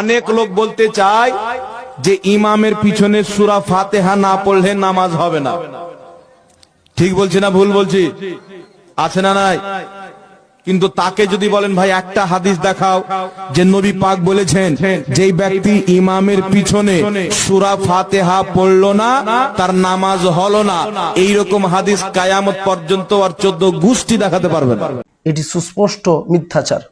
অনেক লোক বলতে চায় যে ইমামের পিছনে সূরা ফাতিহা না পড়লে নামাজ হবে না। ঠিক বলছি না ভুল বলছি? আছে না নাই? কিন্তু তাকে যদি বলেন ভাই একটা হাদিস দেখাও যে নবী পাক বলেছেন যেই ব্যক্তি ইমামের পিছনে সূরা ফাতিহা পড়লো না তার নামাজ হলো না, এইরকম হাদিস কিয়ামত পর্যন্ত আর 14 গোষ্ঠী দেখাতে পারবে না। এটি সুস্পষ্ট মিথ্যাচার।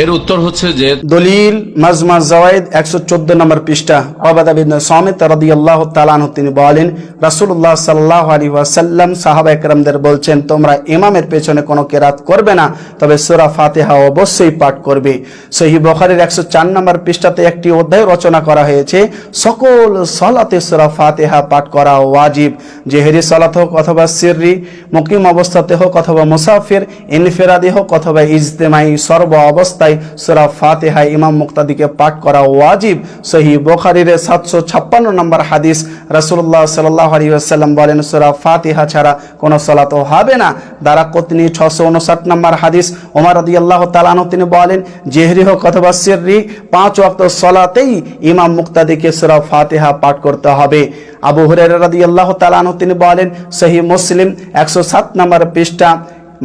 এর উত্তর হচ্ছে যে দলিল মাজমা জাওয়ায়েদ 114 নম্বর পৃষ্ঠা। উবাদা বিন সামিত রাদিয়াল্লাহু তাআলা আনহু তিনি বলেন, রাসূলুল্লাহ সাল্লাল্লাহু আলাইহি ওয়াসাল্লাম সাহাবা একরামদের বলছেন, তোমরা ইমামের পেছনে কোনো কিরাত করবে না, তবে সূরা ফাতিহা অবশ্যই পাঠ করবে। সহিহ বুখারীর 104 নম্বর পৃষ্ঠাতে একটি অধ্যায় রচনা করা হয়েছে, সকল সালাতে সূরা ফাতিহা পাঠ করা ওয়াজিব। জেহরি সালাত হোক অথবা সিররি, মুকিম অবস্থাতে হোক অথবা মুসাফির, ইনফিরাদি হোক অথবা ইজতিমাই, সর্ব অবস্থায় সূরা ফাতিহা ইমাম মুক্তাদিকে পাঠ করা ওয়াজিব। সহিহ বুখারীর 756 নম্বর হাদিস, রাসূলুল্লাহ সাল্লাল্লাহু আলাইহি ওয়াসাল্লাম বলেন, সূরা ফাতিহা ছাড়া কোনো সালাত হবে না। দারাকুতনি 659 নম্বর হাদিস, ওমর রাদিয়াল্লাহু তাআলা আনহু তিনি বলেন, জেহরি হোক অথবা সিররি 5 ওয়াক্ত সালাতেই ইমাম মুক্তাদিকে সূরা ফাতিহা পাঠ করতে হবে। আবু হুরায়রা রাদিয়াল্লাহু তাআলা আনহু তিনি বলেন, সহিহ মুসলিম 107 নম্বর পৃষ্ঠা,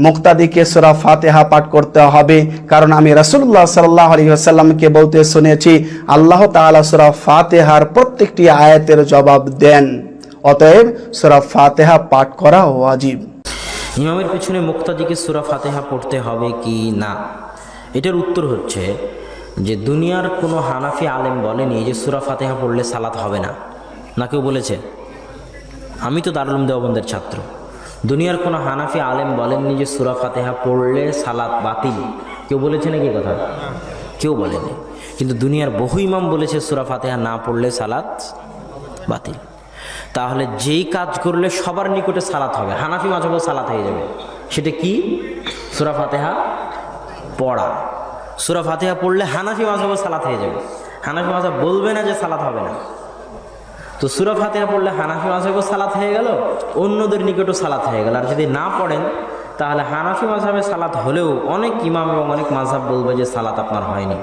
মুক্তাদিকে সূরা ফাতিহা পাঠ করতে হবে, কারণ আমি রাসূলুল্লাহ সাল্লাল্লাহু আলাইহি ওয়াসাল্লামকে বলতে শুনেছি, আল্লাহ তাআলা সূরা ফাতিহার প্রত্যেকটি আয়াতের জবাব দেন। অতএব সূরা ফাতিহা পাঠ করা ওয়াজিব। ইমামের পিছনে মুক্তাদিকে সূরা ফাতিহা পড়তে হবে কি না, এটার উত্তর হচ্ছে যে দুনিয়ার কোনো হানাফি আলেম বলেনি যে সূরা ফাতিহা পড়লে সালাত হবে না। না কেউ বলেছে? আমি তো দারুল উলুম দেওবন্দের ছাত্র। দুনিয়ার কোনো হানাফি আলেম বলেননি যে সূরা ফাতিহা পড়লে সালাত বাতিল। কেউ বলেছে নাকি কথা? কেউ বলেনি। কিন্তু দুনিয়ার বহু ইমাম বলেছে সূরা ফাতিহা না পড়লে সালাত বাতিল। তাহলে যেই কাজ করলে সবার নিকটে সালাত হবে, হানাফি মাযহাবেও সালাত হয়ে যাবে, সেটা কি? সূরা ফাতিহা পড়া। সূরা ফাতিহা পড়লে হানাফি মাযহাবেও সালাত হয়ে যাবে। হানাফি মাযহাব বলবে না যে সালাত হবে না। তো সূরা ফাতিহা পড়লে হানাফি মাযহাবেও সালাত হয়ে গেল, অন্যদের নিকটও সালাত হয়ে গেল। আর যদি না পড়েন তাহলে হানাফি মাযহাবে সালাত হলেও অনেক ইমাম এবং অনেক মাযহাব বলবে যে সালাত আপনার হয়নি।